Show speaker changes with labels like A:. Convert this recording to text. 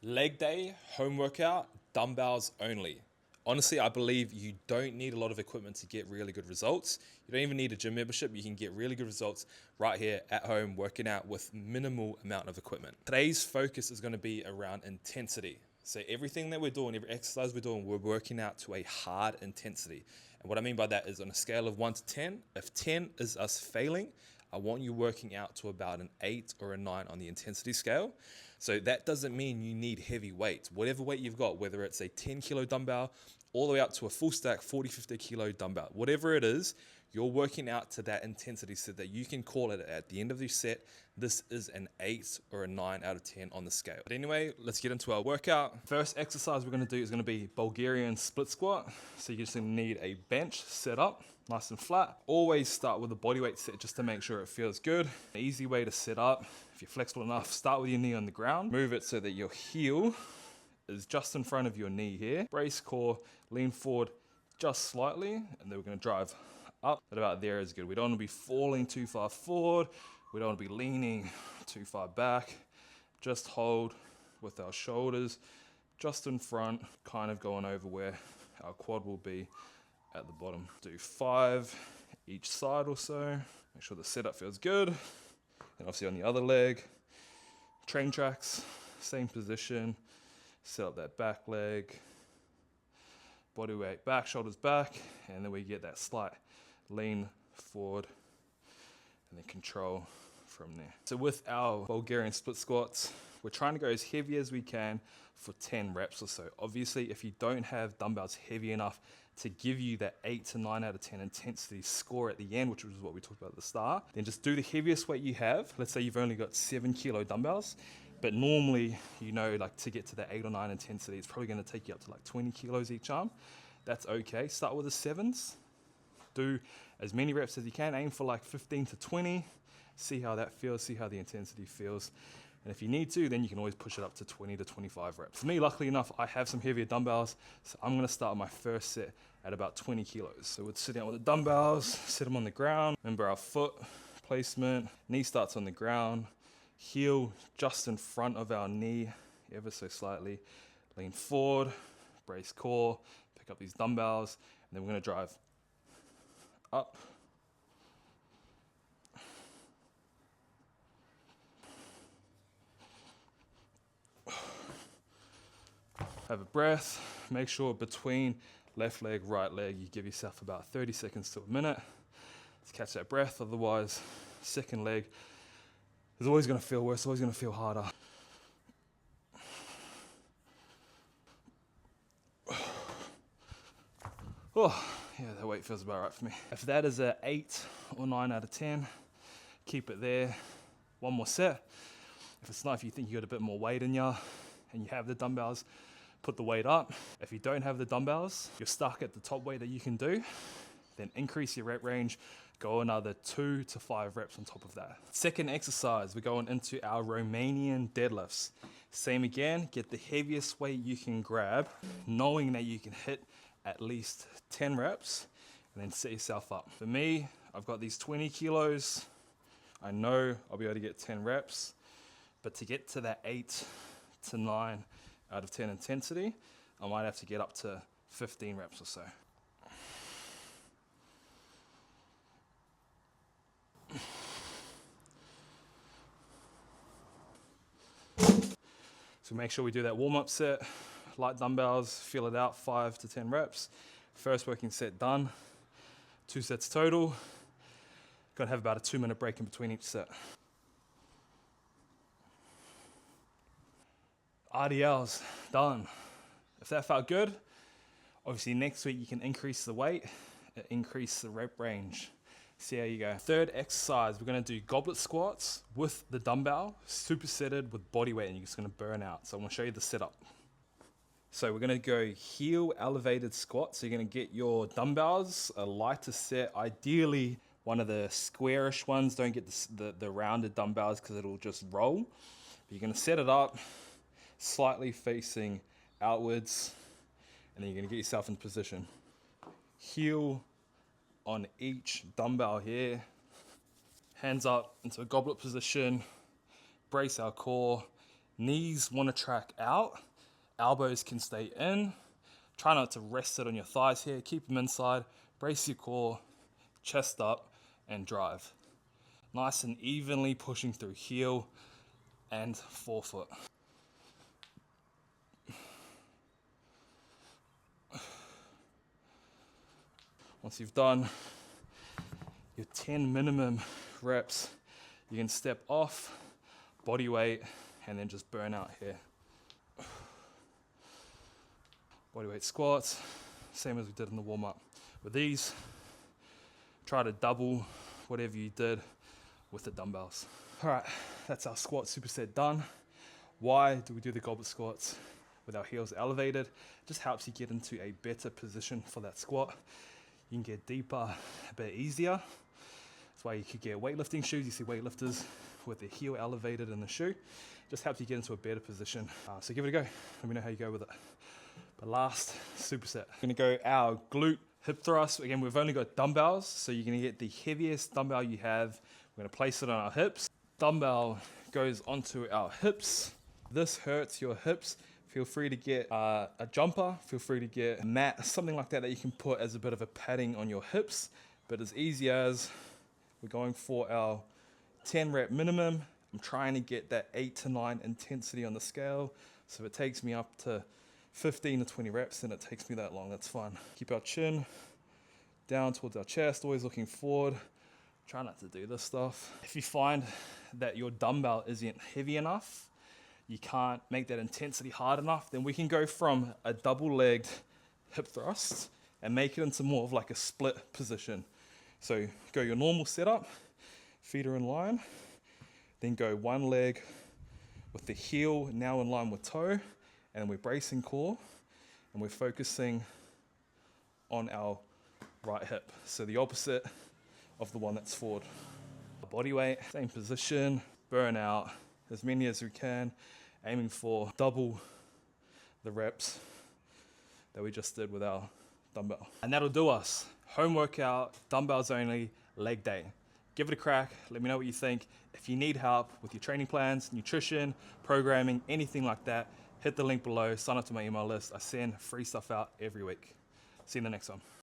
A: Leg day, home workout, dumbbells only. Honestly, I believe you don't need a lot of equipment to get really good results. You don't even need a gym membership. You can get really good results right here at home working out with minimal amount of equipment. Today's focus is going to be around intensity. So everything that we're doing, every exercise we're doing, we're working out to a hard intensity. And what I mean by that is on a scale of 1 to 10, if 10 is us failing, I want you working out to about an 8 or a 9 on the intensity scale. So that doesn't mean you need heavy weights. Whatever weight you've got, whether it's a 10 kilo dumbbell, all the way up to a full stack 40, 50 kilo dumbbell, whatever it is, you're working out to that intensity so that you can call it at the end of the set, this is an 8 or a 9 out of 10 on the scale. But anyway, let's get into our workout. First exercise we're gonna do is gonna be Bulgarian split squat. So you're just gonna need a bench set up, nice and flat. Always start with a bodyweight set just to make sure it feels good. An easy way to set up, if you're flexible enough, start with your knee on the ground. Move it so that your heel is just in front of your knee here. Brace core, lean forward just slightly, and then we're gonna drive up. But about there is good. We don't wanna be falling too far forward. We don't wanna be leaning too far back. Just hold with our shoulders just in front, kind of going over where our quad will be at the bottom. Do 5 each side or so. Make sure the setup feels good. And obviously on the other leg, train tracks, same position. Set up that back leg, body weight back, shoulders back, and then we get that slight lean forward and then control from there. So with our Bulgarian split squats, we're trying to go as heavy as we can for 10 reps or so. Obviously, if you don't have dumbbells heavy enough to give you that 8 to 9 out of 10 intensity score at the end, which was what we talked about at the start, then just do the heaviest weight you have. Let's say you've only got 7 kilo dumbbells, but normally, you know, like to get to that 8 or 9 intensity, it's probably gonna take you up to like 20 kilos each arm. That's okay. Start with the 7s. Do as many reps as you can. Aim for like 15 to 20. See how that feels, see how the intensity feels. And if you need to, then you can always push it up to 20 to 25 reps. For me, luckily enough, I have some heavier dumbbells, so I'm gonna start my first set at about 20 kilos. So we'll sit down with the dumbbells, sit them on the ground. Remember our foot placement, knee starts on the ground, heel just in front of our knee, ever so slightly. Lean forward, brace core, pick up these dumbbells, and then we're gonna drive up. Have a breath. Make sure between left leg, right leg, you give yourself about 30 seconds to a minute to catch that breath. Otherwise, second leg is always gonna feel worse, always gonna feel harder. Oh, yeah, that weight feels about right for me. If that is a 8 or 9 out of 10, keep it there. One more set. If it's not, if you think you got a bit more weight in you and you have the dumbbells, put the weight up. If you don't have the dumbbells, you're stuck at the top weight that you can do, then increase your rep range, go another 2 to 5 reps on top of that. Second exercise, we're going into our Romanian deadlifts. Same again, get the heaviest weight you can grab, knowing that you can hit at least 10 reps, and then set yourself up. For me, I've got these 20 kilos. I know I'll be able to get 10 reps, but to get to that 8 to 9 out of 10 intensity, I might have to get up to 15 reps or so. So make sure we do that warm-up set, light dumbbells, feel it out, 5 to 10 reps. First working set done, 2 sets total. Gonna have about a 2-minute break in between each set. RDLs, done. If that felt good, obviously next week you can increase the weight, increase the rep range. See how you go. Third exercise, we're gonna do goblet squats with the dumbbell, supersetted with body weight, and you're just gonna burn out. So I'm gonna show you the setup. So we're gonna go heel elevated squat. So you're gonna get your dumbbells, a lighter set, ideally one of the squarish ones. Don't get the rounded dumbbells because it'll just roll. But you're gonna set it up, slightly facing outwards, and then you're gonna get yourself in position. Heel on each dumbbell here, hands up into a goblet position, brace our core, Knees want to track out, elbows can stay in. Try not to rest it on your thighs here, keep them inside, brace your core, chest up, and drive. Nice and evenly pushing through heel and forefoot. Once you've done your 10 minimum reps, you can step off, body weight, and then just burn out here. Bodyweight squats, same as we did in the warm-up. With these, try to double whatever you did with the dumbbells. All right, that's our squat superset done. Why do we do the goblet squats with our heels elevated? It just helps you get into a better position for that squat. You can get deeper a bit easier. That's why you could get weightlifting shoes. You see weightlifters with their heel elevated in the shoe. Just helps you get into a better position. So give it a go. Let me know how you go with it. But last superset, we're gonna go our glute hip thrust. Again, we've only got dumbbells, so you're gonna get the heaviest dumbbell you have. We're gonna place it on our hips. Dumbbell goes onto our hips. This hurts your hips. Feel free to get a jumper, feel free to get a mat, something like that you can put as a bit of a padding on your hips. But as easy as we're going for our 10 rep minimum, I'm trying to get that 8 to 9 intensity on the scale. So if it takes me up to 15 to 20 reps, then it takes me that long, that's fine. Keep our chin down towards our chest, always looking forward. Try not to do this stuff. If you find that your dumbbell isn't heavy enough, you can't make that intensity hard enough, then we can go from a double-legged hip thrust and make it into more of like a split position. So go your normal setup, feet are in line, then go one leg with the heel now in line with toe, and we're bracing core, and we're focusing on our right hip. So the opposite of the one that's forward. Body weight, same position, burn out as many as we can, aiming for double the reps that we just did with our dumbbell. And that'll do us. Home workout, dumbbells only, leg day. Give it a crack, let me know what you think. If you need help with your training plans, nutrition, programming, anything like that, hit the link below, sign up to my email list. I send free stuff out every week. See you in the next one.